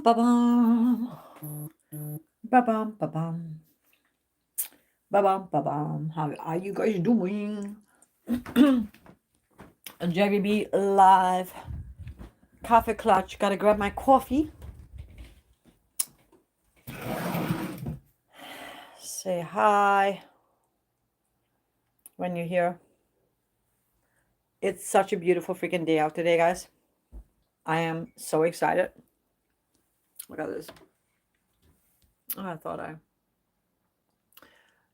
ba-bum. Ba-bum, ba-bum. Ba-bum, ba-bum. How are you guys doing? JVB live. Kaffee Klatsch. Gotta grab my coffee. Say hi when you're here. It's such a beautiful freaking day out today, guys. I am so excited. Look at this. Oh,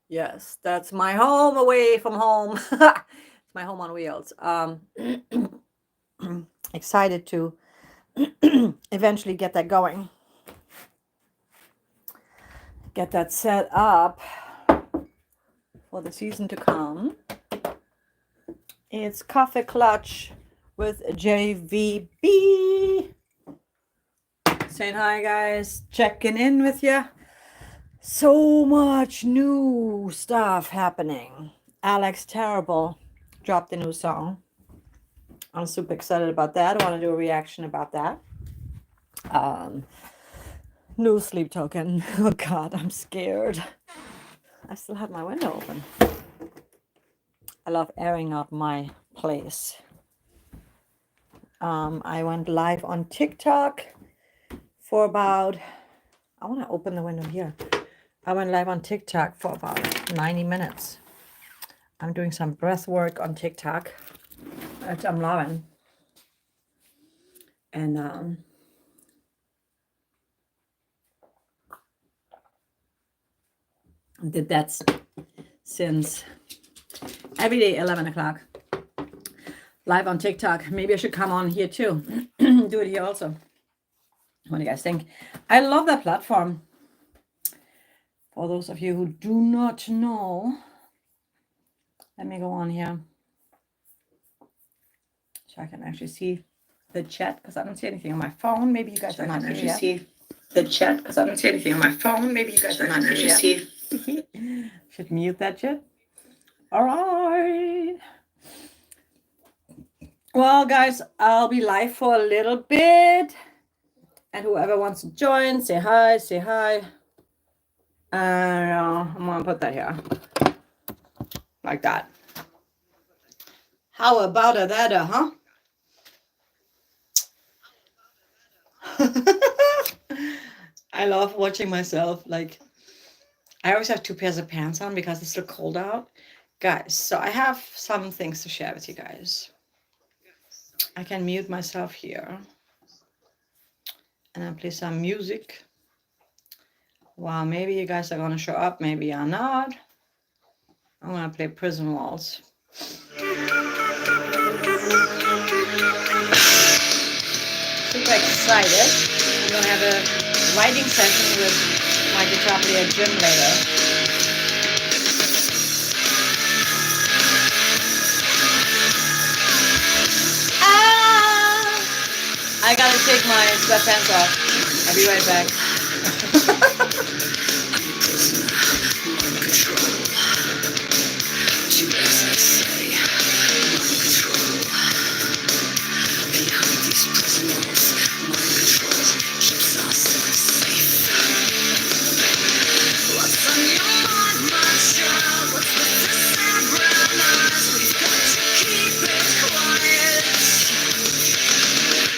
yes, that's my home away from home. It's my home on wheels. Excited to eventually get that going. Get that set up for the season to come. It's Kaffee Klatsch with JVB. Saying hi, guys. Checking in with you. So much new stuff happening. Alex Terrible dropped a new song. I'm super excited about that. I want to do a reaction about that. New sleep token. Oh God, I'm scared. I still have my window open. I love airing out my place. I went live on TikTok for about, I want to open the window here. I went live on TikTok for about 90 minutes. I'm doing some breath work on TikTok, which I'm loving. And did that since every day, 11 o'clock. Live on TikTok. Maybe I should come on here too. Do it here also. What do you guys think? I love that platform. For those of you who do not know, let me go on here so I can actually see the chat, because I don't see anything on my phone. Maybe you guys are not actually see the chat, because I don't see anything on my phone. Maybe you guys are not actually see. Should mute that chat. All right. Well, guys, I'll be live for a little bit. And whoever wants to join, say hi, say hi. I'm going to put that here. Like that. How about that, huh? I love watching myself. Like, I always have 2 pairs of pants on because it's so cold out. Guys, so I have some things to share with you guys. I can mute myself here. And I play some music. Well, maybe you guys are going to show up. Maybe you're not. I'm going to play Prison Walls. Super excited. I'm going to have a writing session with my guitar player Jim later. I gotta take my sweatpants off. I'll be right back.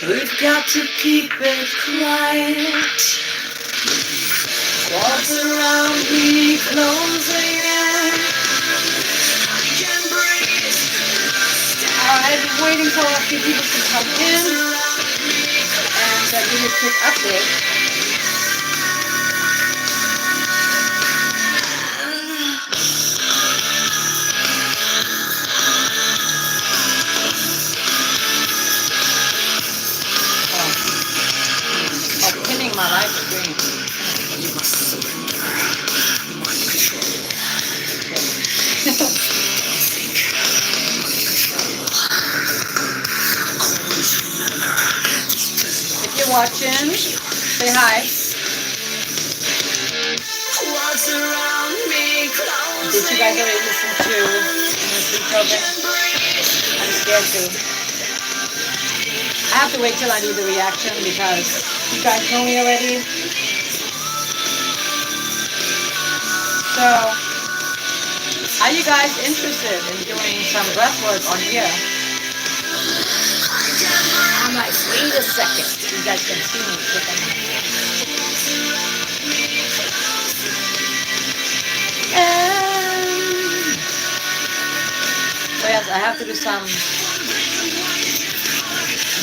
We've got to keep it quiet. Walls around me closing in. I can breathe. I've been waiting for a few people to come in and give you a quick update. My life stream. You must surrender. Mind control. Think. Mind control. Always remember. If you're watching, say hi. What's around me? Did you guys already listen to the sleep program? I'm scared to. I have to wait till I do the reaction because you guys know me already. So, are you guys interested in doing some breath work on here? I'm like, wait a second. You guys can see me. So yes, I have to do some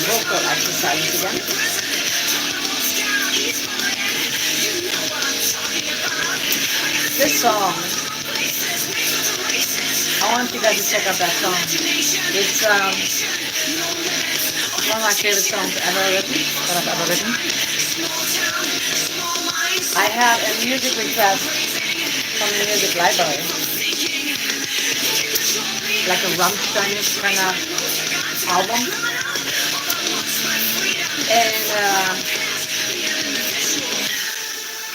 vocal exercises again. This song, I want you guys to check out that song. It's one of my favorite songs ever written, that I've ever written. I have a music request from the music library, like a Rammstein kind of album, and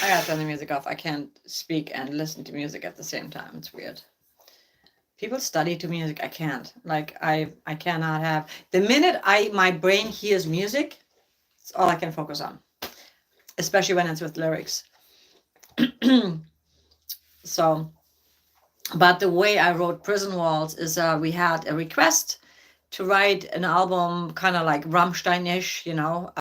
I gotta turn the music off. I can't speak and listen to music at the same time. It's weird. People study to music. I can't. Like I cannot have. The minute my brain hears music, it's all I can focus on. Especially when it's with lyrics. So, but the way I wrote Prison Walls is we had a request to write an album kind of like Rammstein-ish, you know.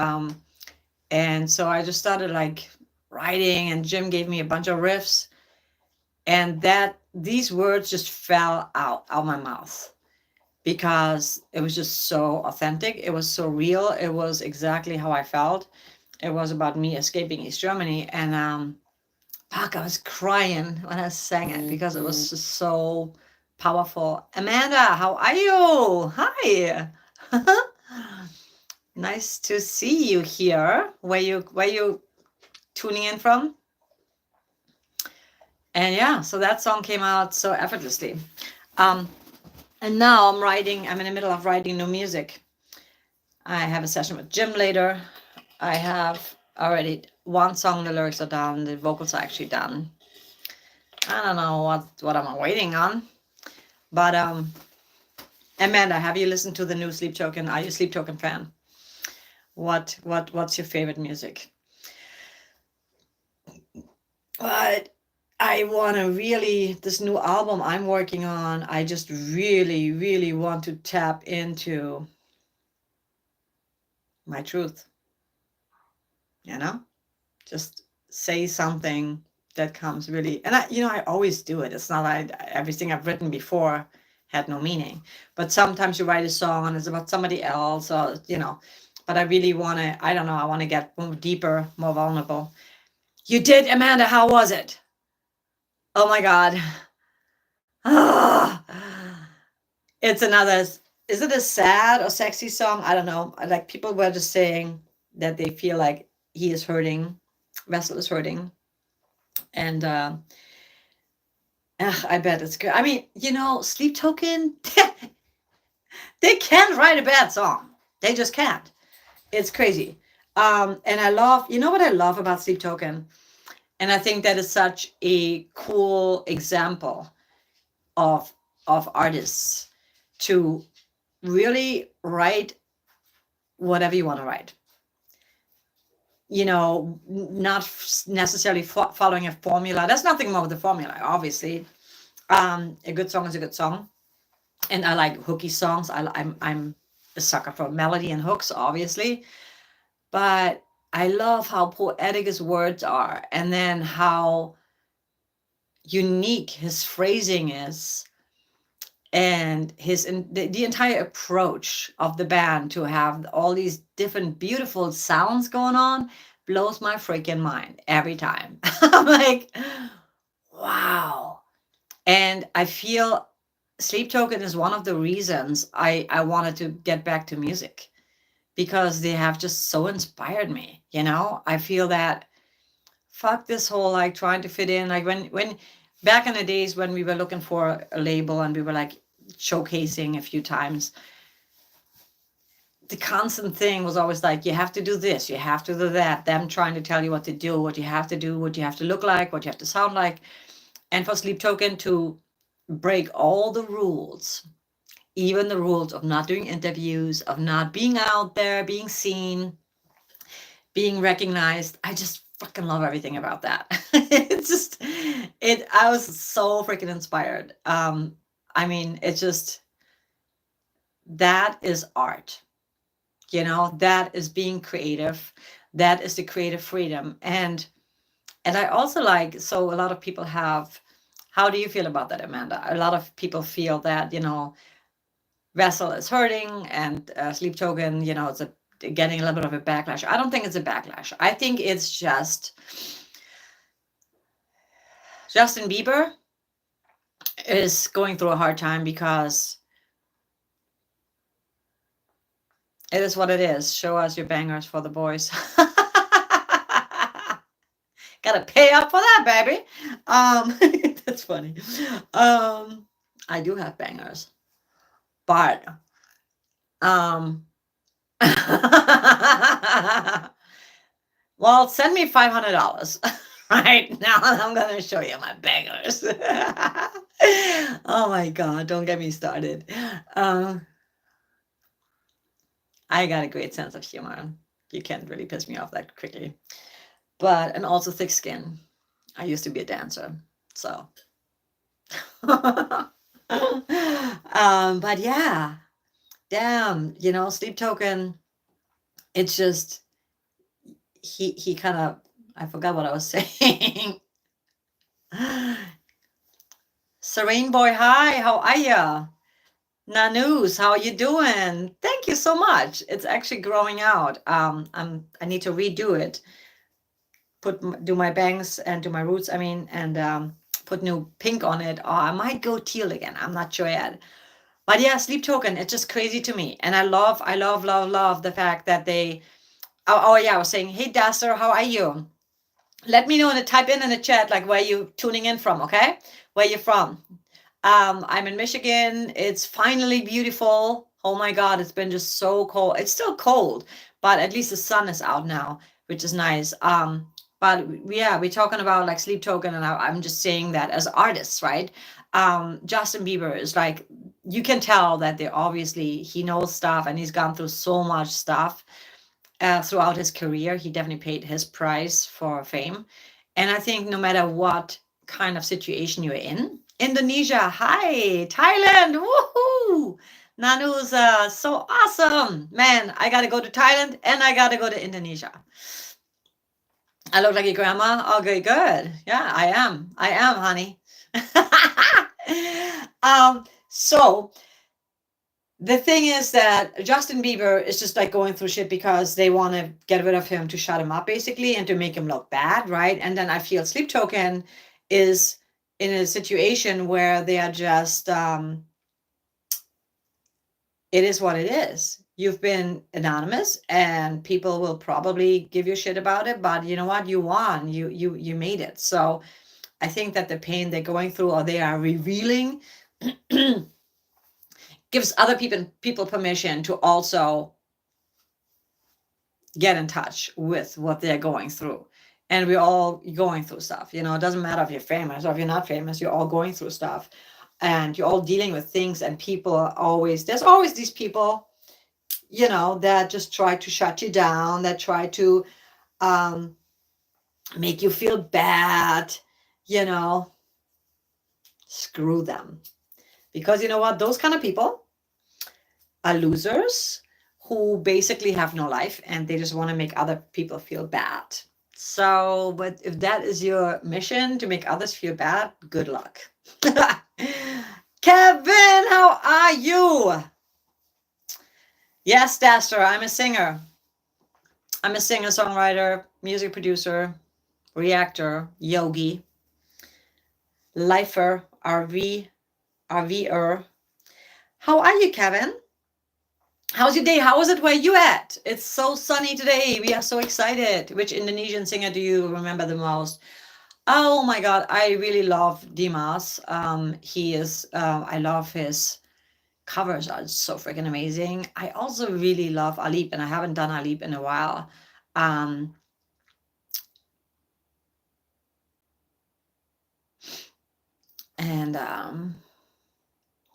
And so I just started like writing, and Jim gave me a bunch of riffs, and these words just fell out of my mouth because it was just so authentic. It was so real. It was exactly how I felt. It was about me escaping East Germany, and fuck, I was crying when I sang it because it was just so powerful. Amanda, how are you? Hi. Nice to see you here. Where you tuning in from? And yeah, so that song came out so effortlessly. And now I'm in the middle of writing new music. I have a session with Jim later. I have already one song, the lyrics are done, the vocals are actually done. I don't know what I'm waiting on. But Amanda, have you listened to the new Sleep Token? Are you a Sleep Token fan? What's your favorite music? But I want to this new album I'm working on, I just really, really want to tap into my truth. You know? Just say something that comes really, and I always do it. It's not like everything I've written before had no meaning. But sometimes you write a song and it's about somebody else, or, but I really want to, I don't know, I want to get more deeper, more vulnerable. You did, Amanda, how was it? Oh my God. It's another, is it a sad or sexy song? I don't know. Like, people were just saying that they feel like he is hurting, Vessel is hurting. And I bet it's good. I mean, Sleep Token, they can't write a bad song. They just can't. It's crazy. And I love, what I love about Sleep Token? And I think that is such a cool example of artists to really write whatever you want to write. Not necessarily following a formula. There's nothing wrong with the formula, obviously. A good song is a good song. And I like hooky songs. I'm a sucker for melody and hooks, obviously. But I love how poetic his words are, and then how unique his phrasing is, and the entire approach of the band to have all these different beautiful sounds going on blows my freaking mind every time. I'm like, wow. And I feel Sleep Token is one of the reasons I wanted to get back to music, because they have just so inspired me. I feel that, fuck this whole like trying to fit in. Like when back in the days when we were looking for a label and we were like showcasing a few times, the constant thing was always like, you have to do this, you have to do that, them trying to tell you what to do, what you have to do, what you have to look like, what you have to sound like. And for Sleep Token to break all the rules even the rules of not doing interviews, of not being out there, being seen, being recognized. I just fucking love everything about that. It's just, I was so freaking inspired. I mean, it's just, that is art, that is being creative. That is the creative freedom. And I also like, so a lot of people have, how do you feel about that, Amanda? A lot of people feel that, RYZE is hurting, and Sleep Token, it's getting a little bit of a backlash. I don't think it's a backlash. I think it's just Justin Bieber is going through a hard time because it is what it is. Show us your bangers for the boys. Gotta pay up for that, baby. That's funny. I do have bangers, but well, send me $500 right now. I'm gonna show you my bangers. Oh my God, don't get me started. I got a great sense of humor. You can't really piss me off that quickly. And also thick skin. I used to be a dancer, so. But yeah, damn, Sleep Token, it's just, he kind of, I forgot what I was saying. Serene Boy, hi, how are ya? Nanus, how are you doing? Thank you so much. It's actually growing out. I need to redo it. Do my bangs and do my roots, and put new pink on it. Or I might go teal again. I'm not sure yet. But yeah, Sleep Token, it's just crazy to me. And I love the fact that they, oh yeah, I was saying, hey Dasser, how are you? Let me know type in the chat, like where you tuning in from, okay? Where you from? I'm in Michigan. It's finally beautiful. Oh my God, it's been just so cold. It's still cold, but at least the sun is out now, which is nice. But yeah, we're talking about like Sleep Token, and I'm just saying that as artists, right? Justin Bieber is like, you can tell that he knows stuff, and he's gone through so much stuff throughout his career. He definitely paid his price for fame. And I think no matter what kind of situation you're in, Indonesia, hi, Thailand, woohoo! Nanu's so awesome. Man, I gotta go to Thailand and I gotta go to Indonesia. I look like your grandma? Okay, good. Yeah, I am, honey. So the thing is that Justin Bieber is just like going through shit because they want to get rid of him, to shut him up basically, and to make him look bad, right? And then I feel Sleep Token is in a situation where they are just, it is what it is. You've been anonymous and people will probably give you shit about it, but you know what? You won. You made it. So I think that the pain they're going through, or they are revealing, gives other people permission to also get in touch with what they're going through. And we're all going through stuff. It doesn't matter if you're famous or if you're not famous, you're all going through stuff, and you're all dealing with things, and there's always these people, that just try to shut you down, that try to make you feel bad, screw them. Because you know what? Those kind of people are losers who basically have no life, and they just want to make other people feel bad. So, but if that is your mission, to make others feel bad, good luck. Kevin, how are you? Yes, Dasher, I'm a singer. I'm a singer, songwriter, music producer, reactor, yogi, lifer, RVer. How are you, Kevin? How's your day? How is it where you at? It's so sunny today. We are so excited. Which Indonesian singer do you remember the most? Oh my God, I really love Dimas. I love his covers, are so freaking amazing. I also really love Alip, and I haven't done Alip in a while.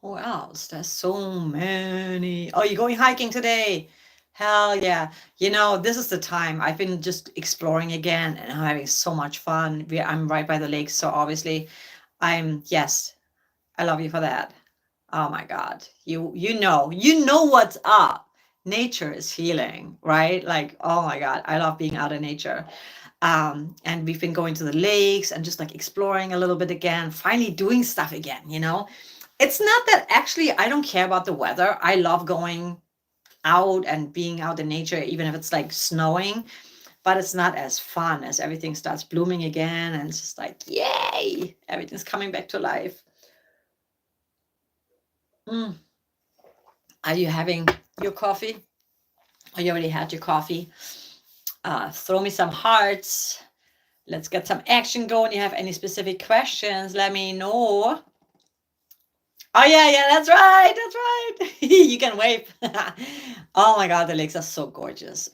Who else? There's so many. Oh, you're going hiking today? Hell yeah. You know, this is the time. I've been just exploring again and I'm having so much fun. I'm right by the lake, so obviously yes, I love you for that. Oh my God. You know what's up. Nature is healing, right? Like, oh my God, I love being out in nature. And we've been going to the lakes and just like exploring a little bit again, finally doing stuff again, you know? It's not that actually I don't care about the weather. I love going out and being out in nature, even if it's like snowing, but it's not as fun as everything starts blooming again. And it's just like, yay, everything's coming back to life. Are you having your coffee? Or you already had your coffee? Throw me some hearts. Let's get some action going. You have any specific questions? Let me know. Oh yeah, that's right. That's right. You can wave. Oh my God, the lakes are so gorgeous.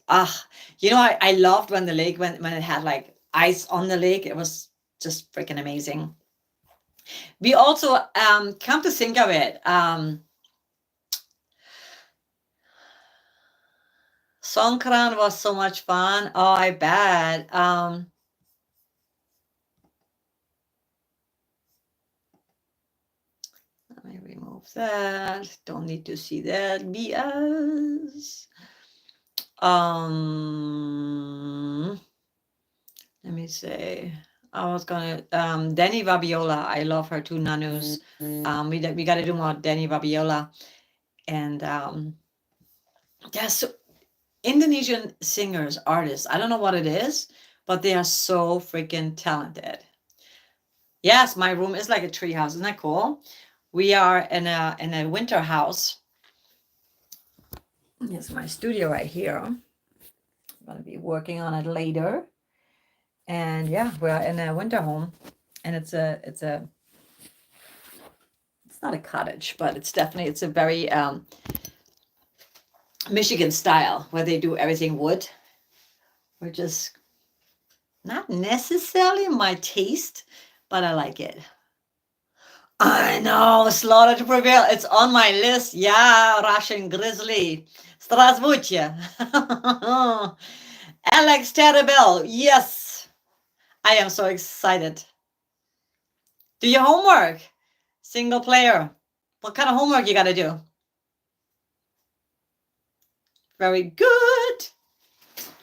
You know, I loved when the lake when it had like ice on the lake. It was just freaking amazing. We also come to think of it, Songkran was so much fun. Oh, I bet. Let me remove that. Don't need to see that BS. Let me say. I was gonna Danny Vabiola. I love her too, Nanus. We gotta do more Danny Vabiola. And so Indonesian singers, artists. I don't know what it is, but they are so freaking talented. Yes, my room is like a tree house. Isn't that cool? We are in a winter house. Here's my studio right here. I'm gonna be working on it later. And yeah, we're in a winter home, and it's not a cottage, but it's a very Michigan style where they do everything wood, which is not necessarily my taste, but I like it. I know, Slaughter to Prevail. It's on my list. Yeah, Russian Grizzly. Здравствуйте. Alex Terabell. Yes. I am so excited. Do your homework. Single player. What kind of homework you got to do? Very good.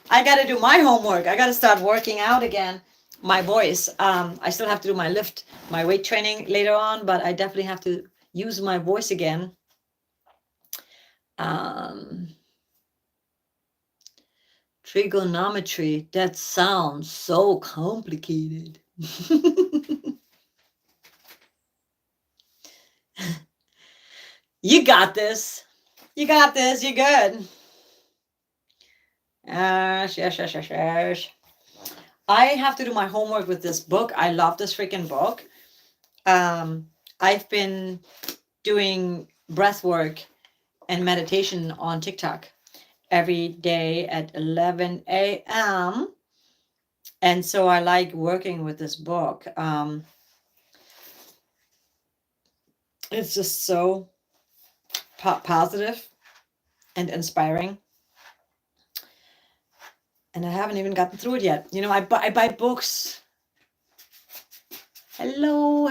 I got to do my homework. I got to start working out again. My voice. I still have to do my weight training later on, but I definitely have to use my voice again. Trigonometry. That sounds so complicated. You got this. You got this. You're good. Yes. I have to do my homework with this book. I love this freaking book. I've been doing breath work and meditation on TikTok every day at 11 a.m. And so I like working with this book. It's just so positive and inspiring. And I haven't even gotten through it yet. You know, I buy books. Hello.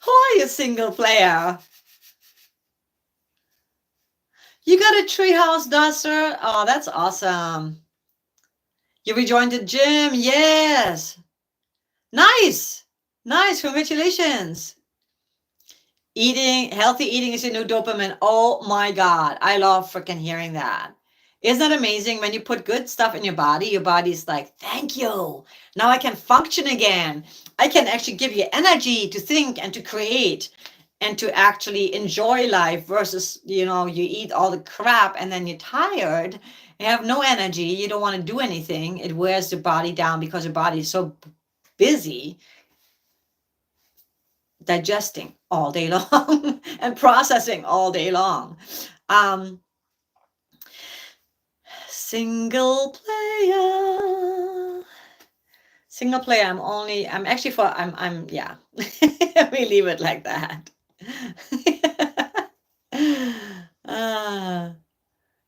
Who are you, single player? You got a treehouse duster? Oh, that's awesome. You rejoined the gym? Yes. Nice. Congratulations. Healthy eating is a new dopamine. Oh my God. I love freaking hearing that. Isn't that amazing? When you put good stuff in your body's like, thank you. Now I can function again. I can actually give you energy to think and to create and to actually enjoy life versus, you eat all the crap and then you're tired. You have no energy. You don't want to do anything. It wears the body down because your body is so busy digesting all day long and processing all day long. Single player. Single player, I'm actually for, yeah. We leave it like that.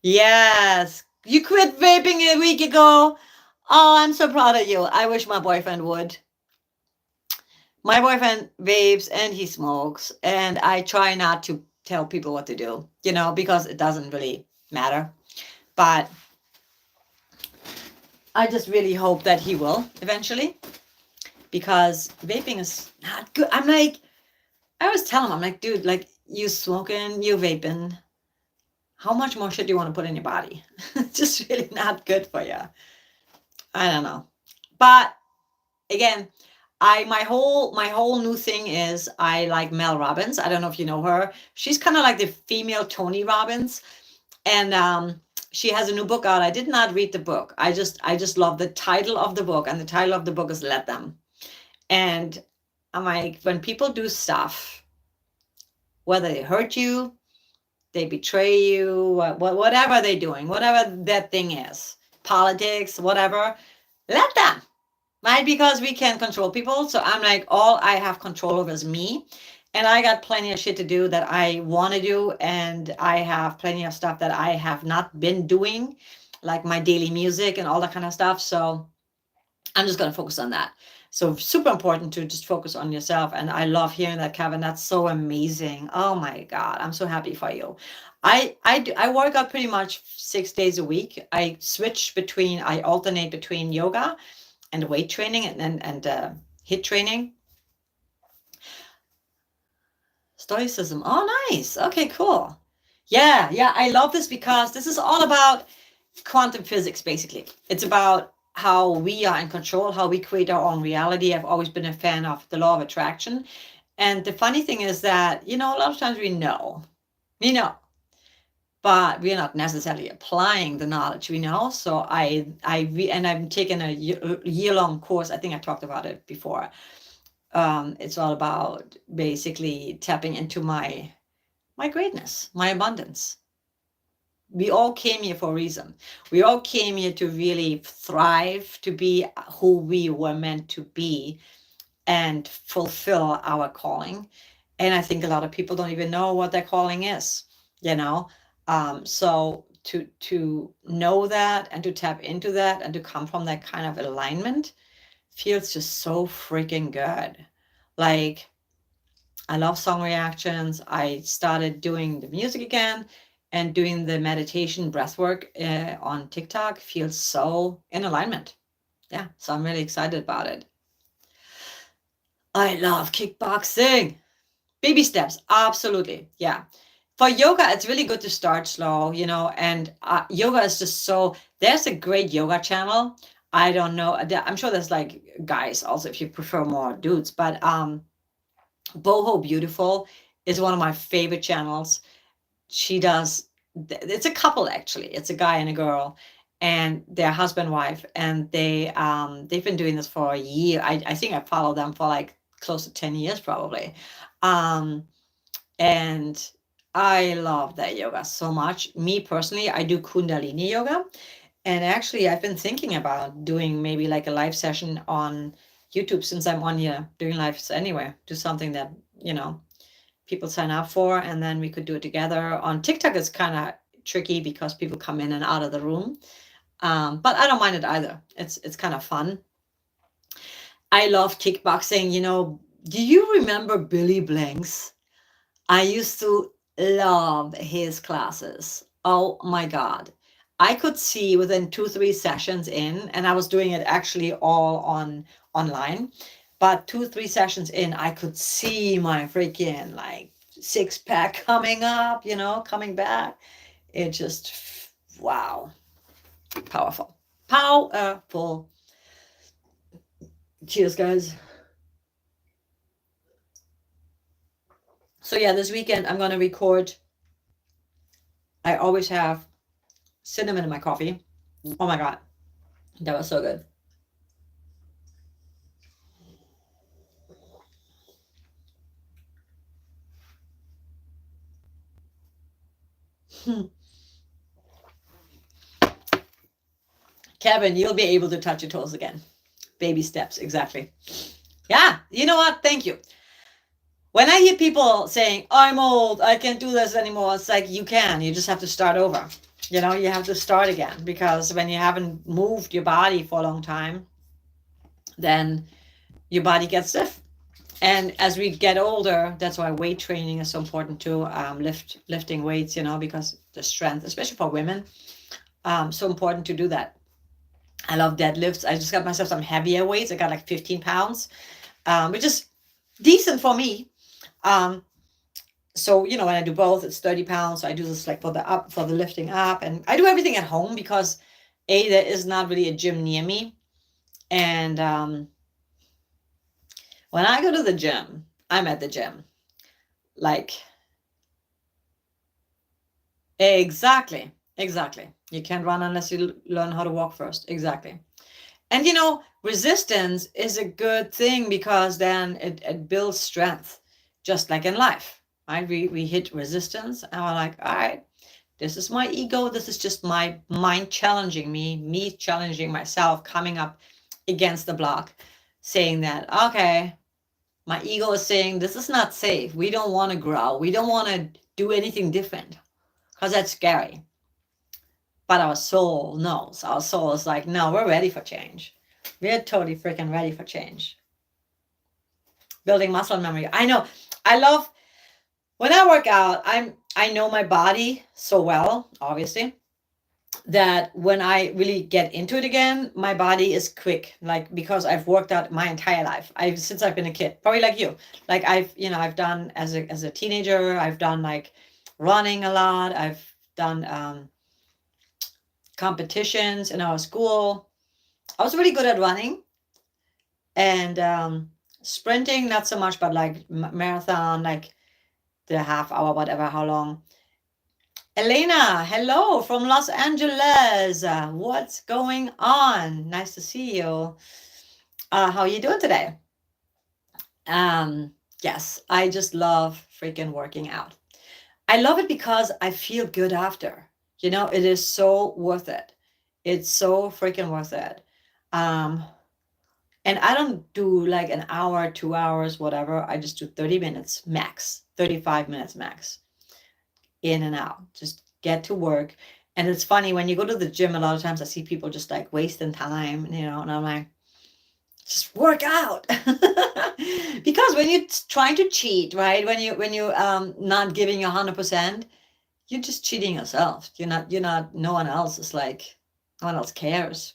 Yes. You quit vaping a week ago. Oh, I'm so proud of you. I wish my boyfriend would. My boyfriend vapes and he smokes, and I try not to tell people what to do, because it doesn't really matter. But I just really hope that he will eventually, because vaping is not good. I always tell him, I'm like, dude, like, you smoking, you vaping, how much more shit do you want to put in your body? It's just really not good for you. I don't know. But again, my whole new thing is I like Mel Robbins. I don't know if you know her. She's kind of like the female Tony Robbins. And she has a new book out. I did not read the book. I just love the title of the book, and the title of the book is Let Them. And I'm like, when people do stuff, whether they hurt you, they betray you, whatever they're doing, whatever that thing is, politics, whatever, let them. Right? Because we can't control people. So I'm like, all I have control over is me. And I got plenty of shit to do that I want to do. And I have plenty of stuff that I have not been doing, like my daily music and all that kind of stuff. So I'm just going to focus on that. So super important to just focus on yourself. And I love hearing that, Kevin. That's so amazing. Oh my God. I'm so happy for you. I work out pretty much 6 days a week. I alternate between yoga and weight training and HIIT training. Stoicism. Oh, nice. Okay, cool. Yeah. I love this because this is all about quantum physics, basically. It's about how we are in control, how we create our own reality. I've always been a fan of the law of attraction. And the funny thing is that, a lot of times we know, but we're not necessarily applying the knowledge we know. So I've taken a year-long course. I think I talked about it before. It's all about basically tapping into my greatness, my abundance. We all came here for a reason. We all came here to really thrive, to be who we were meant to be and fulfill our calling. And I think a lot of people don't even know what their calling is, so to know that and to tap into that and to come from that kind of alignment feels just so freaking good. Like, I love song reactions. I started doing the music again, and doing the meditation breath work on TikTok feels so in alignment. Yeah, so I'm really excited about it. I love kickboxing. Baby steps, absolutely. Yeah. For yoga, it's really good to start slow, and yoga is just there's a great yoga channel. I don't know. I'm sure there's like guys also if you prefer more dudes, but Boho Beautiful is one of my favorite channels. She does, it's a couple actually. It's a guy and a girl, and they're husband wife, and they've been doing this for a year. I think I followed them for like close to 10 years probably. And I love that yoga so much. Me personally, I do Kundalini yoga. And actually, I've been thinking about doing maybe like a live session on YouTube, since I'm on here doing lives anyway. Do something that, people sign up for, and then we could do it together. On TikTok, it's kind of tricky because people come in and out of the room. But I don't mind it either. It's kind of fun. I love kickboxing. Do you remember Billy Blanks? I used to love his classes. Oh my God. I could see within 2-3 sessions in, and I was doing it actually all online, but 2-3 sessions in, I could see my freaking like 6-pack coming up, coming back. It just, wow. Powerful. Powerful. Cheers, guys. So yeah, this weekend I'm going to record. I always have cinnamon in my coffee. Oh my God. That was so good. Kevin, you'll be able to touch your toes again. Baby steps, exactly. Yeah, you know what? Thank you. When I hear people saying, I'm old, I can't do this anymore, it's like, you can. You just have to start over. You know, you have to start again, because when you haven't moved your body for a long time, then your body gets stiff. And as we get older, that's why weight training is so important too. Lifting weights, you know, because the strength, especially for women, so important to do that. I love deadlifts. I just got myself some heavier weights. I got like 15 pounds, which is decent for me. So, you know, when I do both, it's 30 pounds. So I do this like for the lifting up, and I do everything at home because there is not really a gym near me. And when I go to the gym, I'm at the gym. Like, exactly. You can't run unless you learn how to walk first. Exactly. And, you know, resistance is a good thing, because then it builds strength, just like in life, right? We hit resistance and we're like, all right, this is my ego. This is just my mind challenging me challenging myself, coming up against the block, saying that, okay, my ego is saying this is not safe. We don't want to grow. We don't want to do anything different because that's scary. But our soul knows. Our soul is like, no, we're ready for change. We're totally freaking ready for change. Building muscle memory. I know. I love when I work out. I know my body so well, obviously, that when I really get into it again, my body is quick. Like, because I've worked out my entire life. Since I've been a kid, probably like you. Like I've done as a teenager. I've done like running a lot. I've done competitions in our school. I was really good at running, and sprinting not so much, but like marathon, like the half hour, whatever, how long. Elena, hello from Los Angeles. What's going on? Nice to see you. How are you doing today? Yes, I just love freaking working out. I love it because I feel good after. You know, it is so worth it. It's so freaking worth it. And I don't do like an hour, 2 hours, whatever. I just do 30 minutes max, 35 minutes max, in and out. Just get to work. And it's funny, when you go to the gym, a lot of times I see people just like wasting time, you know, and I'm like, just work out. Because when you're trying to cheat, right? When you not giving you 100%, you're just cheating yourself. You're not, no one else is like, no one else cares.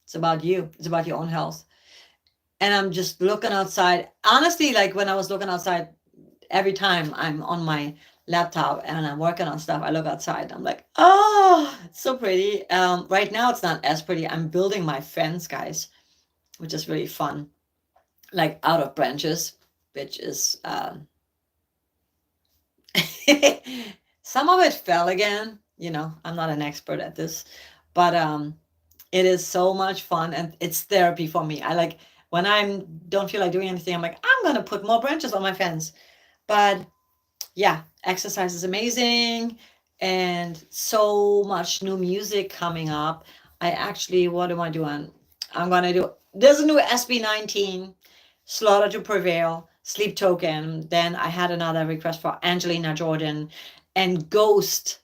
It's about you. It's about your own health. And I'm just looking outside. Honestly, like when I was looking outside, every time I'm on my laptop and I'm working on stuff, I look outside. I'm like, oh, it's so pretty. Right now, it's not as pretty. I'm building my fence, guys, which is really fun. Like out of branches, which is some of it fell again. You know, I'm not an expert at this, but it is so much fun, and it's therapy for me. I like when I don't feel like doing anything, I'm like, I'm gonna put more branches on my fence. But yeah, exercise is amazing, and so much new music coming up. I actually, what am I doing? I'm gonna do, there's a new SB19, Slaughter to Prevail, Sleep Token. Then I had another request for Angelina Jordan and Ghost.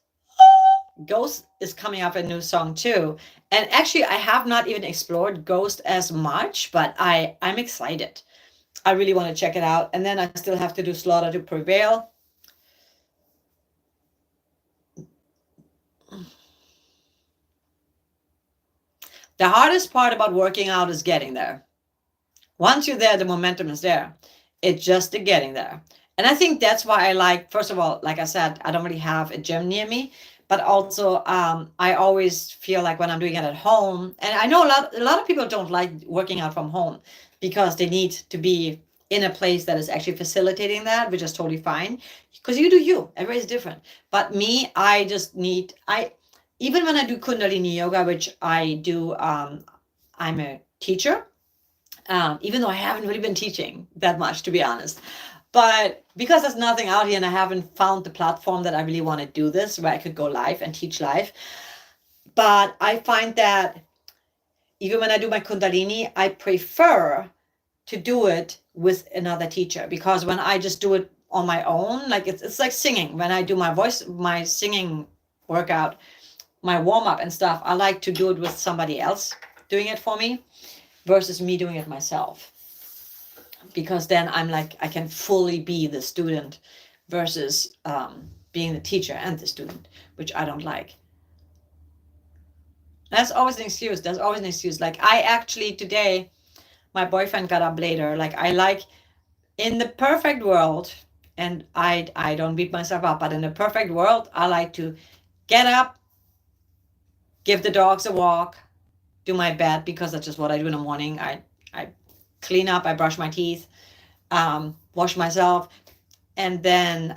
Ghost is coming up a new song too. And actually, I have not even explored Ghost as much, but I'm excited. I really want to check it out. And then I still have to do Slaughter to Prevail. The hardest part about working out is getting there. Once you're there, the momentum is there. It's just the getting there. And I think that's why I like, first of all, like I said, I don't really have a gym near me, but also I always feel like when I'm doing it at home, and I know a lot of people don't like working out from home because they need to be in a place that is actually facilitating that, which is totally fine, because you do you. Everybody's different. But me, I just need, even when I do Kundalini yoga, which I do, I'm a teacher, even though I haven't really been teaching that much, to be honest. But because there's nothing out here and I haven't found the platform that I really want to do this, where I could go live and teach live. But I find that even when I do my Kundalini, I prefer to do it with another teacher, because when I just do it on my own, like it's like singing. When I do my singing workout, my warm-up and stuff, I like to do it with somebody else doing it for me versus me doing it myself, because then I'm like, I can fully be the student versus being the teacher and the student, which I don't like. That's always an excuse. There's always an excuse. Like, I actually today, my boyfriend got up later. Like, I like, in the perfect world, and I don't beat myself up, but in the perfect world, I like to get up, give the dogs a walk, do my bed, because that's just what I do in the morning. I clean up, I brush my teeth, wash myself, and then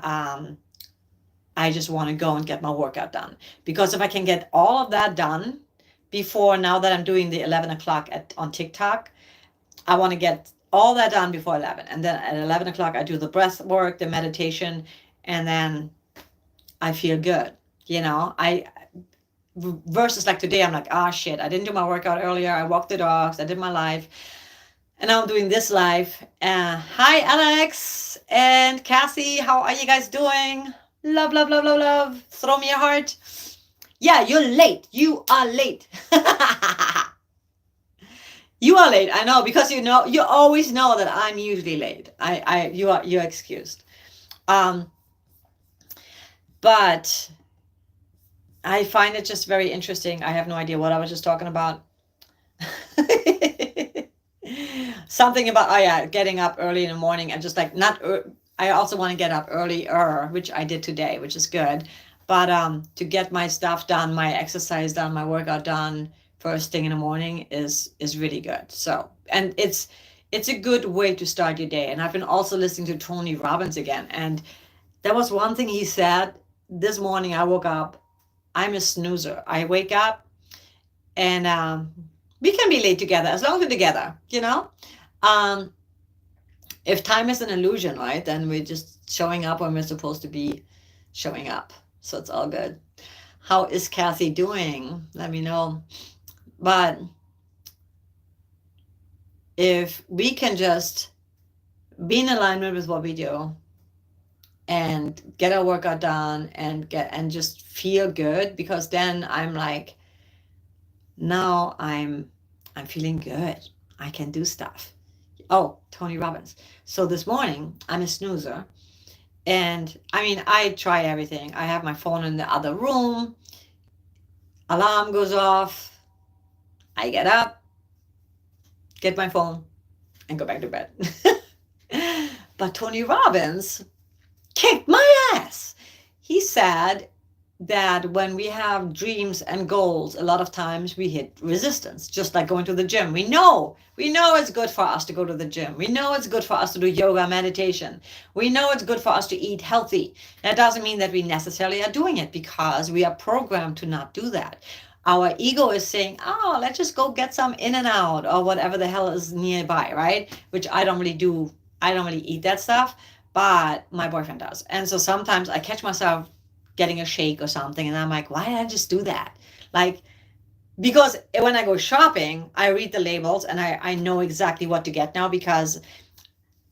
I just want to go and get my workout done. Because if I can get all of that done before, now that I'm doing the 11 o'clock on TikTok, I want to get all that done before 11. And then at 11 o'clock, I do the breath work, the meditation, and then I feel good. You know, versus like today, I'm like, ah, shit, I didn't do my workout earlier. I walked the dogs, I did my live, and now I'm doing this live. Hi, Alex and Cassie. How are you guys doing? Love, love, love, love, love. Throw me a heart. Yeah, you're late. You are late. You are late. I know, because you always know that I'm usually late. You're excused. But I find it just very interesting. I have no idea what I was just talking about. Something about, getting up early in the morning, and just like I also want to get up earlier, which I did today, which is good. But to get my stuff done, my exercise done, my workout done first thing in the morning is really good. So, and it's a good way to start your day. And I've been also listening to Tony Robbins again, and that was one thing he said this morning. I woke up. I'm a snoozer. I wake up, and we can be late together as long as we're together, you know. If time is an illusion, right, then we're just showing up when we're supposed to be showing up. So it's all good. How is Kathy doing? Let me know. But if we can just be in alignment with what we do and get our workout done and just feel good, because then I'm like, now I'm feeling good. I can do stuff. Oh, Tony Robbins. So this morning, I'm a snoozer. And I mean, I try everything. I have my phone in the other room. Alarm goes off. I get up, get my phone, and go back to bed. But Tony Robbins kicked my ass. He said that when we have dreams and goals, a lot of times we hit resistance, just like going to the gym. We know it's good for us to go to the gym. We know it's good for us to do yoga, meditation. We know it's good for us to eat healthy. That doesn't mean that we necessarily are doing it, because we are programmed to not do that. Our ego is saying, oh, let's just go get some In-N-Out or whatever the hell is nearby, right? Which I don't really do. I don't really eat that stuff, but my boyfriend does. And so sometimes I catch myself getting a shake or something, and I'm like, why did I just do that? Like, because when I go shopping, I read the labels and I know exactly what to get now, because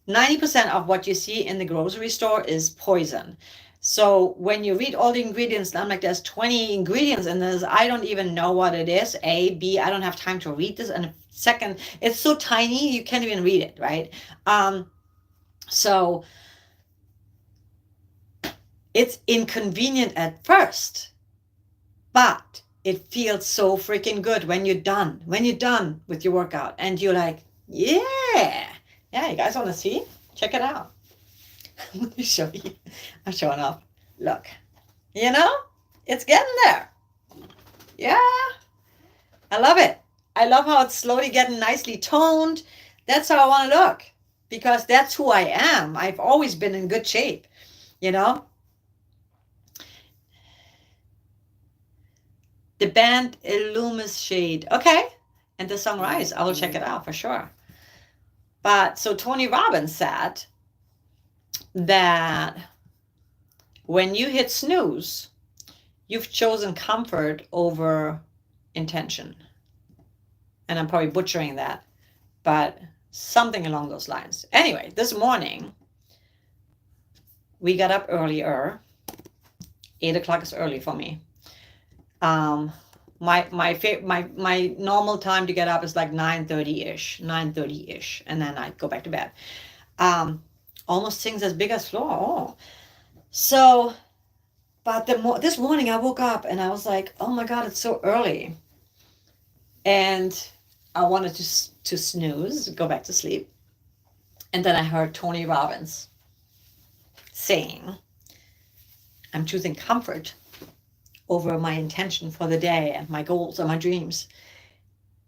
90% of what you see in the grocery store is poison. So when you read all the ingredients, I'm like, there's 20 ingredients in this. I don't even know what it is. A, B, I don't have time to read this. And second, it's so tiny, you can't even read it, right? So it's inconvenient at first, but it feels so freaking good when you're done with your workout, and you're like, yeah, you guys want to see? Check it out. Let me show you. I'm showing off. Look, it's getting there. Yeah, I love it. I love how it's slowly getting nicely toned. That's how I want to look, because that's who I am. I've always been in good shape, The band Illumis Shade. Okay. And the song RYZE. I will check it out for sure. But so Tony Robbins said that when you hit snooze, you've chosen comfort over intention. And I'm probably butchering that, but something along those lines. Anyway, this morning, we got up earlier. 8 o'clock is early for me. My normal time to get up is like 9:30-ish, and then I go back to bed. Almost things as big as floor. Oh. So, but this morning I woke up and I was like, oh my God, it's so early. And I wanted to snooze, go back to sleep. And then I heard Tony Robbins saying, I'm choosing comfort over my intention for the day and my goals and my dreams.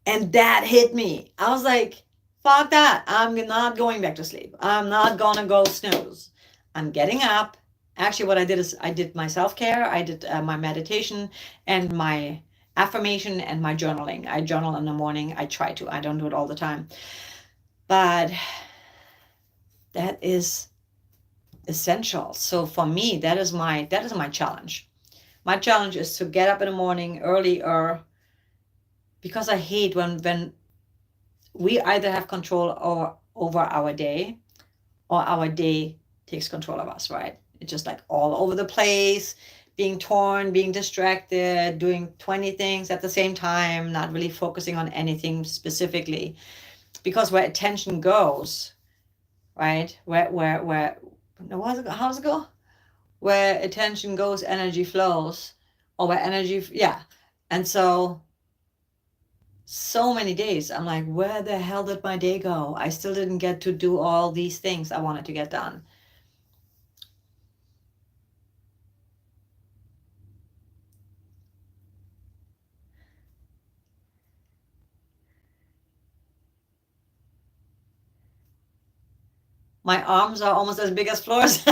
And that hit me. I was like, fuck that. I'm not going back to sleep. I'm not going to go snooze. I'm getting up. Actually, what I did is I did my self-care. I did my meditation and my affirmation and my journaling. I journal in the morning. I try to. I don't do it all the time. But that is essential. So for me, that is my challenge. My challenge is to get up in the morning earlier, because I hate when we either have control over our day or our day takes control of us, right? It's just like all over the place, being torn, being distracted, doing 20 things at the same time, not really focusing on anything specifically. Because where attention goes, right? How's it go? Where attention goes, energy flows. Or where energy, yeah. And so many days, I'm like, where the hell did my day go? I still didn't get to do all these things I wanted to get done. My arms are almost as big as floors.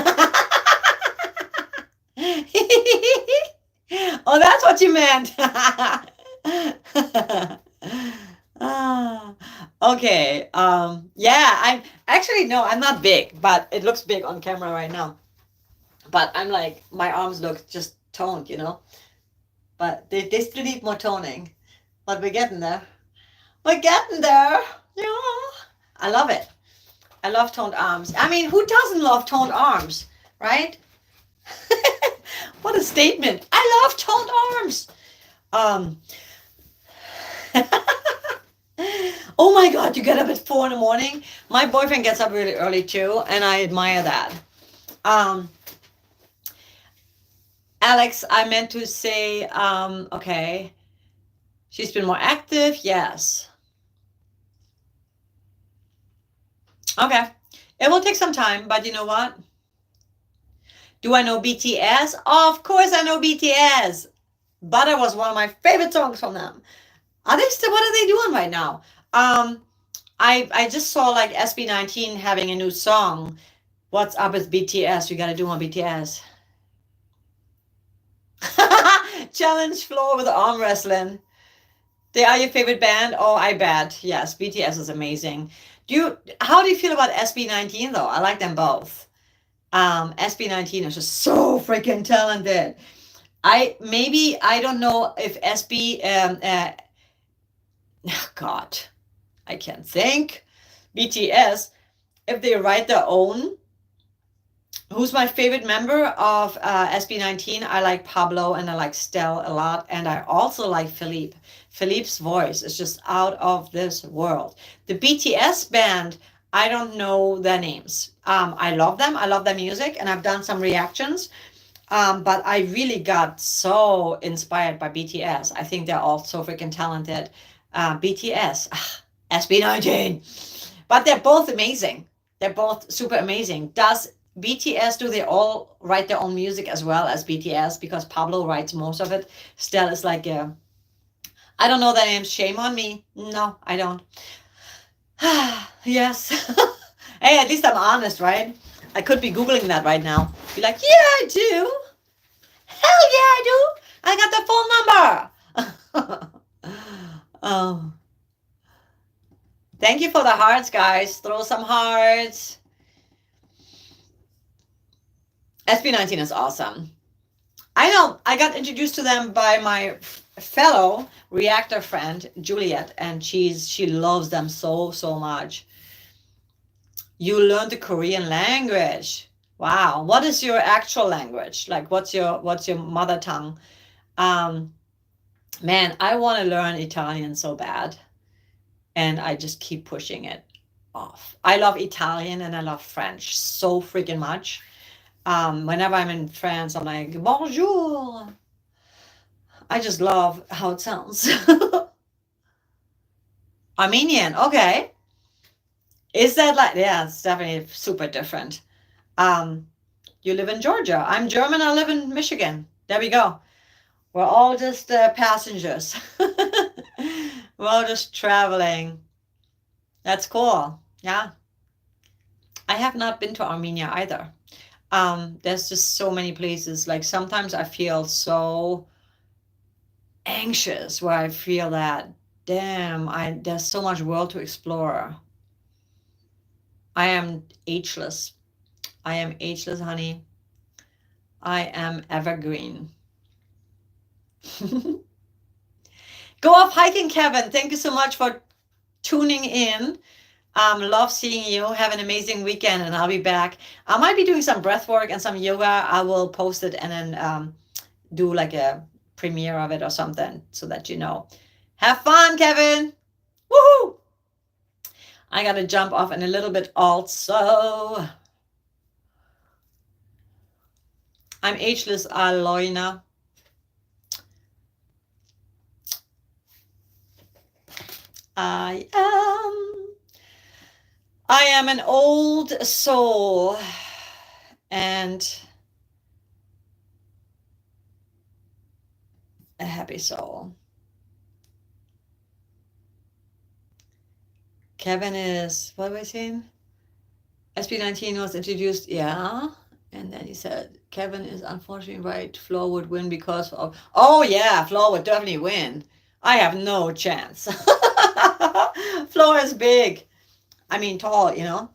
Oh, that's what you meant. Okay. Yeah, I'm actually, no, I'm not big, but it looks big on camera right now. But I'm like, my arms look just toned, but they still need more toning. But we're getting there. We're getting there. Yeah. I love it. I love toned arms. I mean, who doesn't love toned arms, right? What a statement. I love toned arms. Oh my God, you get up at 4 a.m. My boyfriend gets up really early too, and I admire that. Alex, I meant to say, okay. She's been more active, yes. Okay. It will take some time, but you know what? Do I know BTS? Of course I know BTS. Butter was one of my favorite songs from them. What are they doing right now? I just saw like SB19 having a new song. What's up with BTS? We gotta do on BTS. Challenge floor with arm wrestling. They are your favorite band? Oh, I bet. Yes, BTS is amazing. How do you feel about SB19 though? I like them both. SB19 is just so freaking talented. I don't know if SB God, I can't think. BTS, if they write their own. Who's my favorite member of SB19? I like Pablo and I like Stell a lot, and I also like Philippe. Philippe's voice is just out of this world. The BTS band, I don't know their names. I love them. I love their music, and I've done some reactions. But I really got so inspired by BTS. I think they're all so freaking talented. BTS, SB19. But they're both amazing. They're both super amazing. Does BTS, do they all write their own music as well as BTS? Because Pablo writes most of it. Stell is like, I don't know their names. Shame on me. No, I don't. Yes. Hey, at least I'm honest, right? I could be Googling that right now. Be like, yeah, I do. Hell yeah, I do. I got the phone number. Oh. Thank you for the hearts, guys. Throw some hearts. SB19 is awesome. I know. I got introduced to them by my fellow reactor friend, Juliet, and she loves them so much. You learned the Korean language. Wow. What is your actual language? Like, what's your mother tongue? Man, I want to learn Italian so bad, and I just keep pushing it off. I love Italian and I love French so freaking much. Whenever I'm in France, I'm like, bonjour. I just love how it sounds. Armenian, okay. Is that like, yeah, it's definitely super different. You live in Georgia. I'm German, I live in Michigan. There we go. We're all just passengers. We're all just traveling. That's cool. Yeah. I have not been to Armenia either. There's just so many places. Like sometimes I feel so anxious where I feel that, damn, there's so much world to explore. I am ageless. I am ageless, honey. I am evergreen. Go off hiking, Kevin. Thank you so much for tuning in. Love seeing you. Have an amazing weekend, and I'll be back. I might be doing some breath work and some yoga. I will post it and then do like a premiere of it or something so that you know. Have fun, Kevin. Woohoo! I got to jump off in a little bit also. I'm ageless, Aloina. I am an old soul and a happy soul. Kevin is, what was he saying? SB19 was introduced, yeah. And then he said, Kevin is unfortunately right. Flo would win because of, oh yeah, Flo would definitely win. I have no chance. Flo is big. I mean, tall, you know.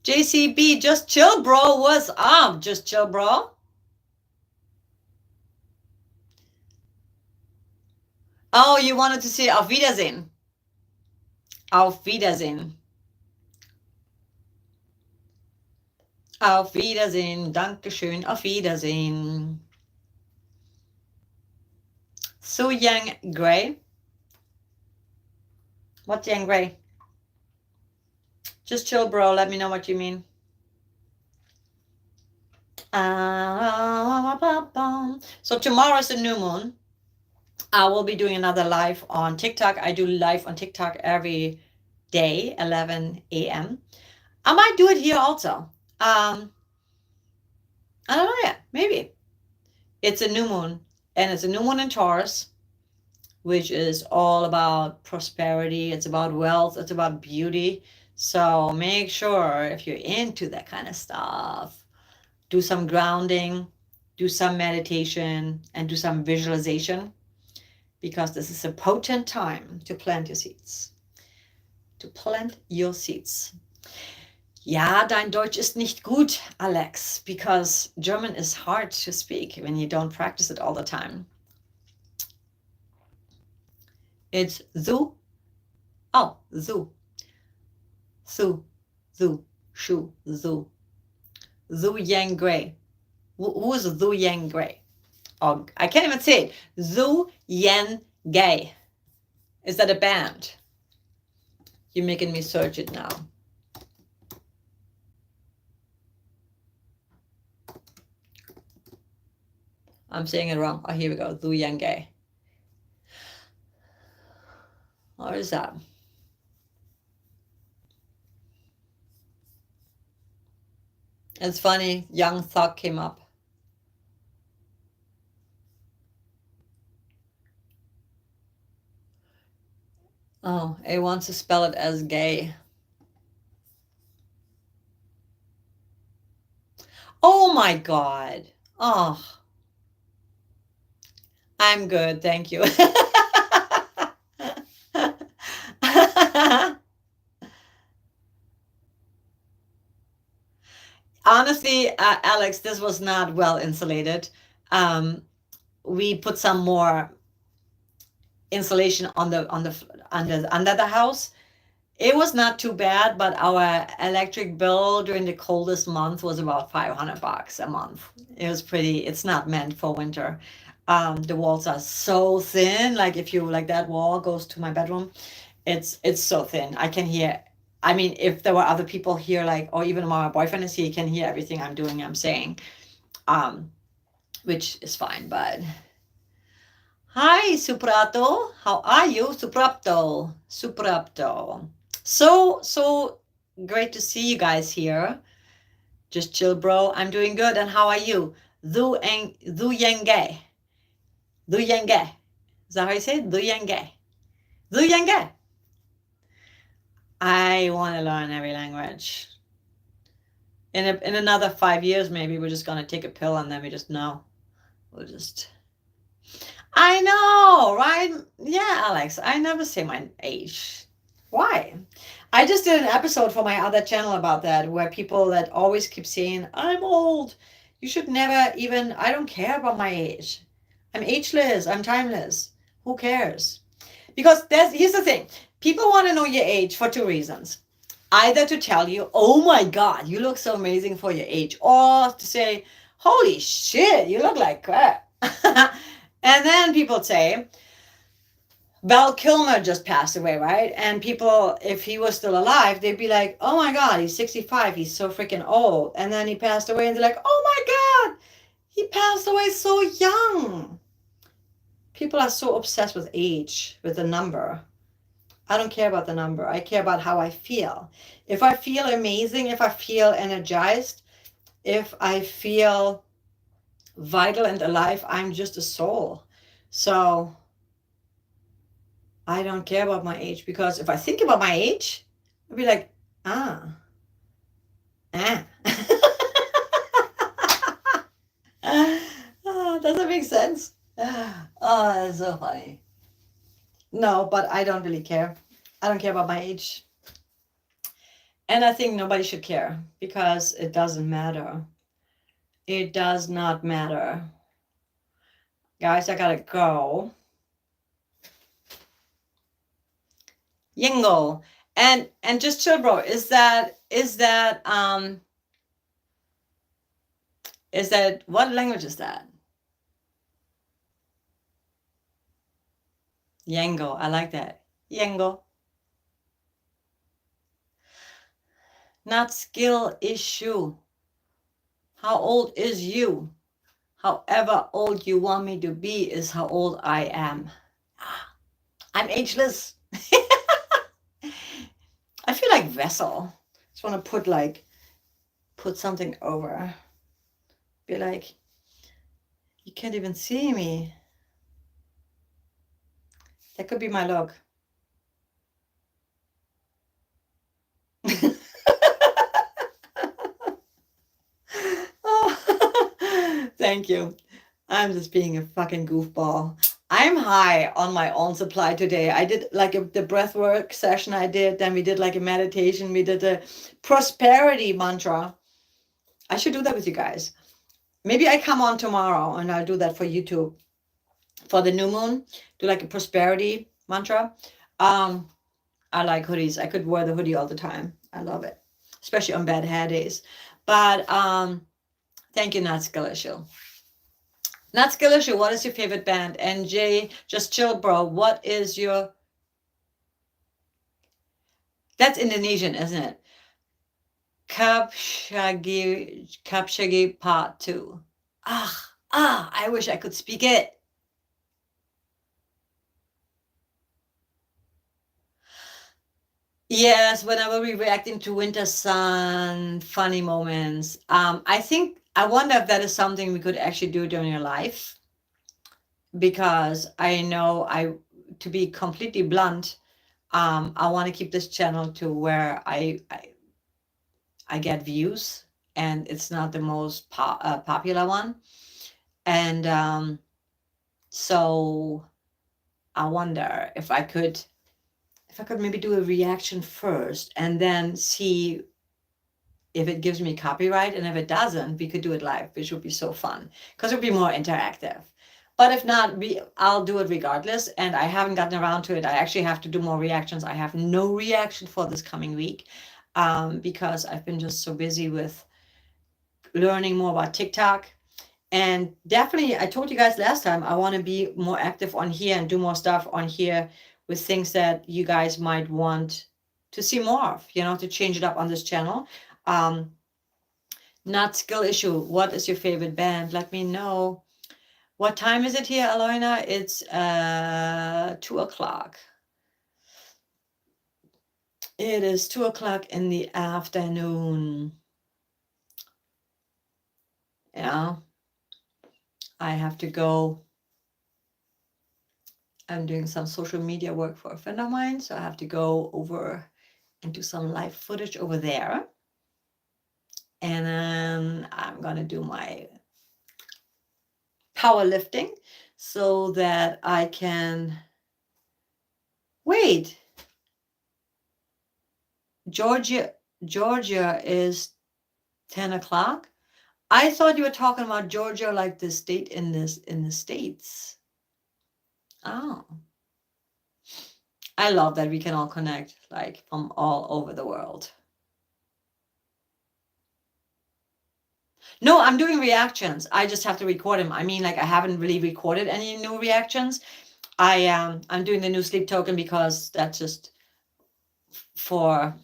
JCB, just chill, bro. What's up? Just chill, bro. Oh, you wanted to say Auf Wiedersehen. Auf Wiedersehen. Auf Wiedersehen. Dankeschön. Auf Wiedersehen. So Yang Gray. What's Yang Gray? Just chill, bro. Let me know what you mean. So tomorrow is the new moon. I will be doing another live on TikTok. I do live on TikTok every day, 11 a.m. I might do it here also. I don't know yet. Maybe. It's a new moon. And it's a new moon in Taurus, which is all about prosperity. It's about wealth. It's about beauty. So make sure if you're into that kind of stuff, do some grounding, do some meditation, and do some visualization, because this is a potent time to plant your seeds. To plant your seeds. Ja, dein Deutsch ist nicht gut, Alex, because German is hard to speak when you don't practice it all the time. It's zu. Oh, zu. Su, zu, shu, zu. Zu Yang Gray. Who is Zu Yang Gray? Oh, I can't even say it. Zu Yang Gay. Is that a band? You're making me search it now. I'm saying it wrong. Oh, here we go. Zu Yang Gay. What is that? It's funny. Young Thug came up. Oh, it wants to spell it as gay. Oh my God. Oh. I'm good, thank you. Honestly, Alex, this was not well insulated. we put some more insulation on the under the house. It was not too bad, but our electric bill during the coldest month was about $500 a month. It was pretty. It's not meant for winter. The walls are so thin. Like if you like that wall goes to my bedroom, it's so thin. I can hear. I mean, if there were other people here, like, or even my boyfriend is here, he can hear everything I'm doing, I'm saying, which is fine. But hi, Suprato. How are you, Suprapto? Suprapto. So great to see you guys here. Just chill, bro. I'm doing good. And how are you? Du Yenge. Du Yenge. Is that how you say it? Du Yenge. Du Yenge. I want to learn every language. In another 5 years, maybe we're just gonna take a pill and then we just know. We'll just. I know, right? Yeah, Alex. I never say my age. Why? I just did an episode for my other channel about that, where people that always keep saying, I'm old. You should never even, I don't care about my age. I'm ageless. I'm timeless. Who cares? Because here's the thing. People want to know your age for two reasons. Either to tell you, oh my God, you look so amazing for your age. Or to say, holy shit, you look like crap. And then people say, Val Kilmer just passed away, right? And people, if he was still alive, they'd be like, oh my God, he's 65. He's so freaking old. And then he passed away and they're like, oh my God, he passed away so young. People are so obsessed with age, with the number. I don't care about the number. I care about how I feel. If I feel amazing, if I feel energized, if I feel vital and alive, I'm just a soul. So I don't care about my age, because if I think about my age, I'd be like, ah. Does that make sense? Oh, that's so funny. No, but I don't really care. I don't care about my age. And I think nobody should care, because it doesn't matter. It does not matter. Guys, I gotta go. Yingo. And just chill, bro. Is that what language is that? Yango. I like that. Yango. Not skill issue. How old is you? However old you want me to be is how old I am. I'm ageless. I feel like vessel. Just want to put something over. Be like, you can't even see me. That could be my look. Oh, thank you. I'm just being a fucking goofball. I'm high on my own supply today. I did like the breath work session I did. Then we did like a meditation. We did the prosperity mantra. I should do that with you guys. Maybe I come on tomorrow and I'll do that for YouTube. For the new moon, do like a prosperity mantra. I like hoodies. I could wear the hoodie all the time. I love it, especially on bad hair days. But thank you, Nat Skillishu. Nat Skillishu, what is your favorite band? And Jay, just chill, bro. What is your... That's Indonesian, isn't it? Kapshagi Part 2. I wish I could speak it. Yes, whenever we reacting to winter sun, funny moments. I wonder if that is something we could actually do during your life. Because I know to be completely blunt, I want to keep this channel to where I get views, and it's not the most popular one. And so I wonder if I could maybe do a reaction first and then see if it gives me copyright. And if it doesn't, we could do it live, which would be so fun because it would be more interactive. But if not, I'll do it regardless. And I haven't gotten around to it. I actually have to do more reactions. I have no reaction for this coming week because I've been just so busy with learning more about TikTok. And definitely, I told you guys last time, I want to be more active on here and do more stuff on here with things that you guys might want to see more of, to change it up on this channel. Not skill issue. What is your favorite band? Let me know. What time is it here, Aloina? It's 2 o'clock. It is 2 o'clock in the afternoon. Yeah. I have to go. I'm doing some social media work for a friend of mine, so I have to go over and do some live footage over there. And then I'm going to do my powerlifting so that I can wait. Georgia is 10 o'clock. I thought you were talking about Georgia like the state in the States. Oh. I love that we can all connect like from all over the world. No, I'm doing reactions. I just have to record them. I mean, like I haven't really recorded any new reactions. I'm doing the new sleep token because that's just for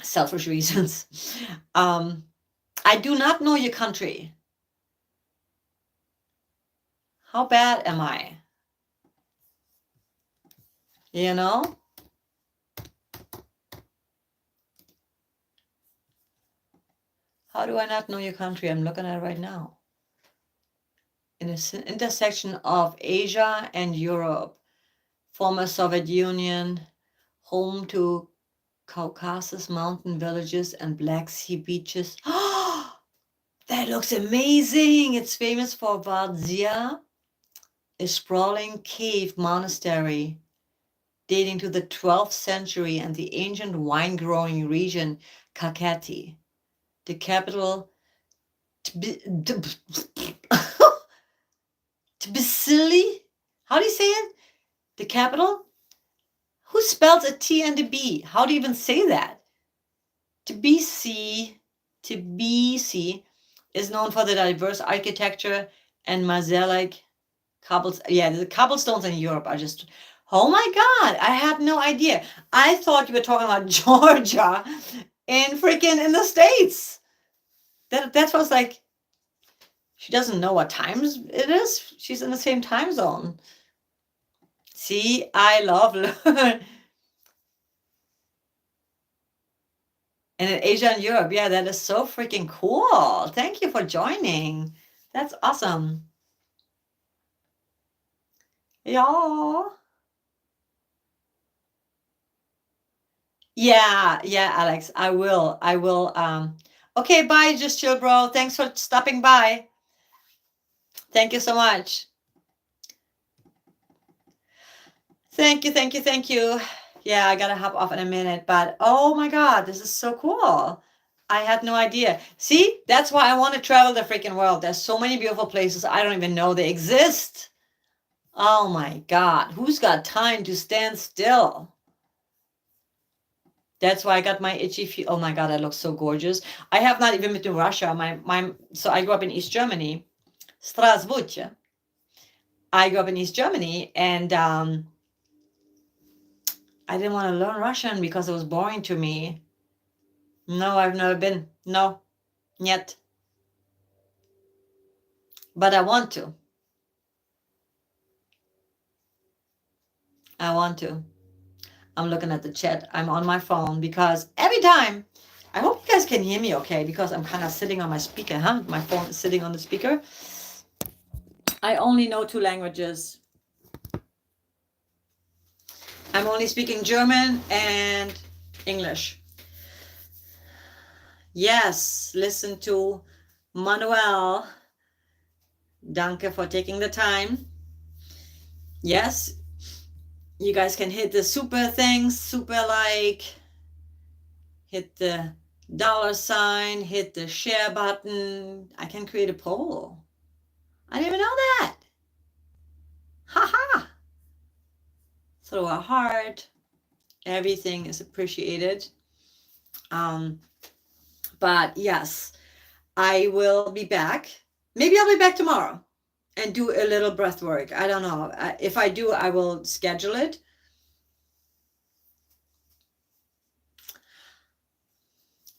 selfish reasons. I do not know your country. How bad am I? How do I not know your country? I'm looking at it right now. In an intersection of Asia and Europe, former Soviet Union, home to Caucasus mountain villages and Black Sea beaches. That looks amazing. It's famous for RYZE, a sprawling cave monastery dating to the 12th century and the ancient wine-growing region Kakheti. The capital, Tbilisi? How do you say it? The capital? Who spells a T and a B? How do you even say that? Tbilisi is known for the diverse architecture and mosaic cobblestones. Yeah, the cobblestones in Europe are just, oh my God, I had no idea. I thought you were talking about Georgia in the States. That was like, she doesn't know what times it is. She's in the same time zone. See, I love learn. And in Asia and Europe, yeah, that is so freaking cool. Thank you for joining. That's awesome. Yeah. Yeah, Alex, I will. Okay, bye, just chill, bro. Thanks for stopping by. Thank you so much. Thank you. Yeah, I gotta hop off in a minute, but oh my God, this is so cool. I had no idea. See, that's why I want to travel the freaking world. There's so many beautiful places I don't even know they exist. Oh my God, who's got time to stand still? That's why I got my itchy feet. Oh my God, that looks so gorgeous. I have not even been to Russia. So I grew up in East Germany, Strasbourg. I grew up in East Germany, and I didn't want to learn Russian because it was boring to me. No, I've never been. No, yet. But I want to. I'm looking at the chat. I'm on my phone because every time, I hope you guys can hear me okay because I'm kind of sitting on my speaker, huh? My phone is sitting on the speaker. I only know 2 languages. I'm only speaking German and English. Yes, listen to Manuel. Danke for taking the time. Yes, you guys can hit the super things, super like, hit the $sign, hit the share button. I can create a poll. I didn't even know that. throw a heart. Everything is appreciated. But yes, I will be back. Maybe I'll be back tomorrow and do a little breath work. I don't know. If I do, I will schedule it.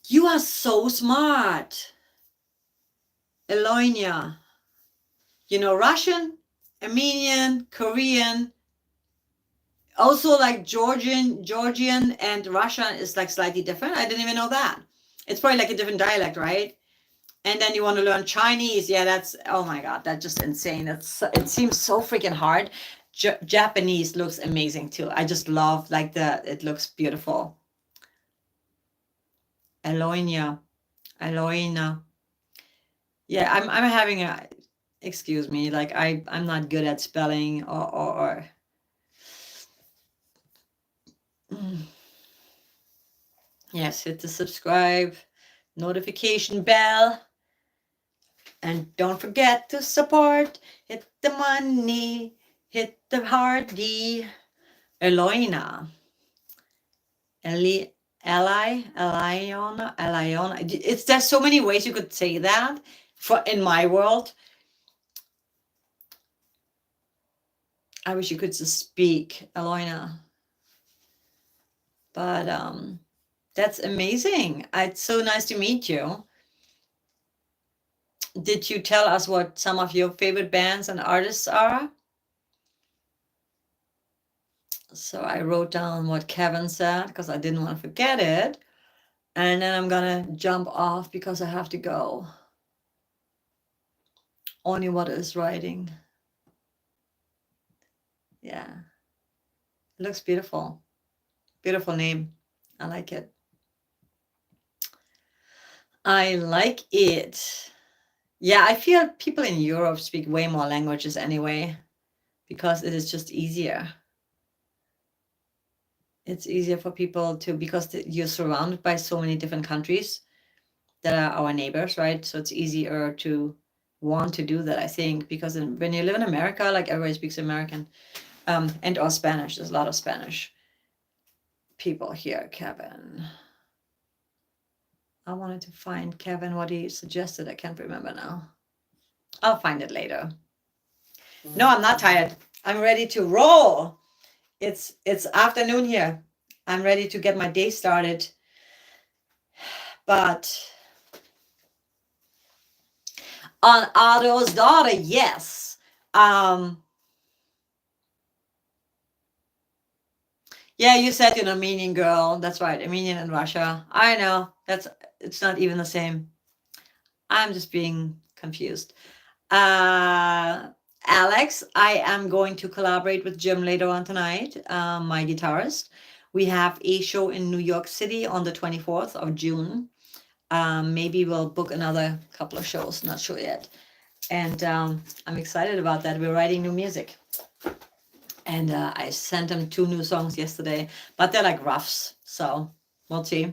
You are so smart, Elonia. You know Russian, Armenian, Korean, also like Georgian and Russian is like slightly different. I didn't even know that. It's probably like a different dialect, right? And then you want to learn Chinese. Yeah, that's, oh my God, that's just insane. It seems so freaking hard. Japanese looks amazing too. I just love like it looks beautiful. Eloina. Yeah, I'm having a, excuse me, like I'm not good at spelling or yes, hit the subscribe, notification bell, and don't forget to support. Hit the money, hit the hardy. Eloina. Eliona. It's, there's so many ways you could say that for in my world. I wish you could just speak Eloina. But that's amazing. It's so nice to meet you. Did you tell us what some of your favorite bands and artists are? So I wrote down what Kevin said because I didn't want to forget it. And then I'm going to jump off because I have to go. Only what is writing. Yeah. It looks beautiful. Beautiful name. I like it. I like it. Yeah, I feel people in Europe speak way more languages anyway because it is just easier. It's easier for people to, because you're surrounded by so many different countries that are our neighbors, right? So it's easier to want to do that, I think, because when you live in America, like everybody speaks American and or Spanish. There's a lot of Spanish people here. Kevin. I wanted to find Kevin, what he suggested. I can't remember now. I'll find it later. No, I'm not tired. I'm ready to roll. It's afternoon here. I'm ready to get my day started. But on Otto's daughter, yes. Yeah, you said an Armenian girl. That's right, Armenian and Russia. I know. It's not even the same. I'm just being confused. Alex, I am going to collaborate with Jim later on tonight, my guitarist. We have a show in New York City on the 24th of June. Maybe we'll book another couple of shows, not sure yet. And I'm excited about that. We're writing new music. And I sent him 2 new songs yesterday, but they're like roughs, so we'll see.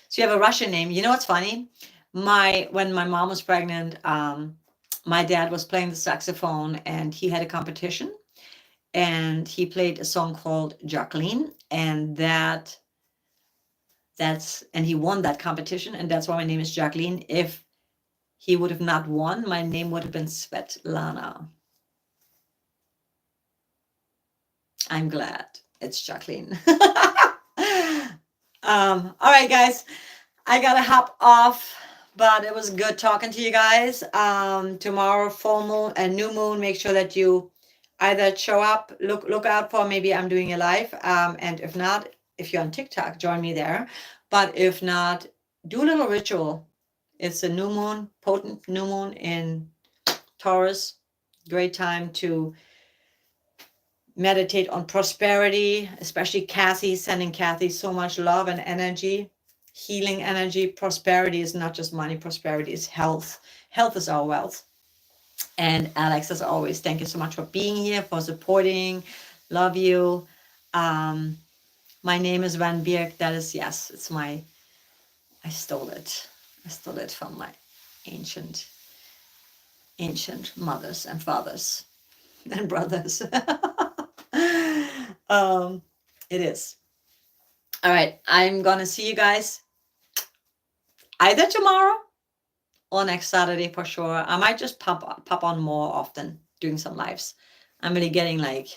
So you have a Russian name. You know what's funny? When my mom was pregnant, my dad was playing the saxophone and he had a competition and he played a song called Jacqueline, and and he won that competition, and that's why my name is Jacqueline. If he would have not won, my name would have been Svetlana. I'm glad it's Jacqueline. All right, guys, I gotta hop off, but it was good talking to you guys. Tomorrow, full moon and new moon. Make sure that you either show up, look out for, maybe I'm doing a live, and if not, if you're on TikTok, join me there. But if not, do a little ritual. It's a new moon, potent new moon in Taurus. Great time to meditate on prosperity, especially Kathy, sending Kathy so much love and energy, healing energy. Prosperity is not just money. Prosperity is health. Health is our wealth. And Alex, as always, thank you so much for being here, for supporting. Love you. My name is Van Bierk. That is, yes, it's I stole it. I stole it from my ancient mothers and fathers. and brothers. It is. All right. I'm going to see you guys either tomorrow or next Saturday for sure. I might just pop on more often doing some lives. I'm really getting like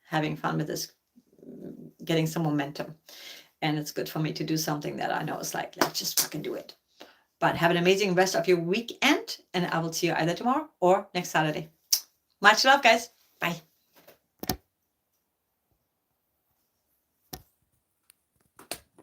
having fun with this, getting some momentum. And it's good for me to do something that I know is like, let's just fucking do it. But have an amazing rest of your weekend. And I will see you either tomorrow or next Saturday. Much love, guys. Bye.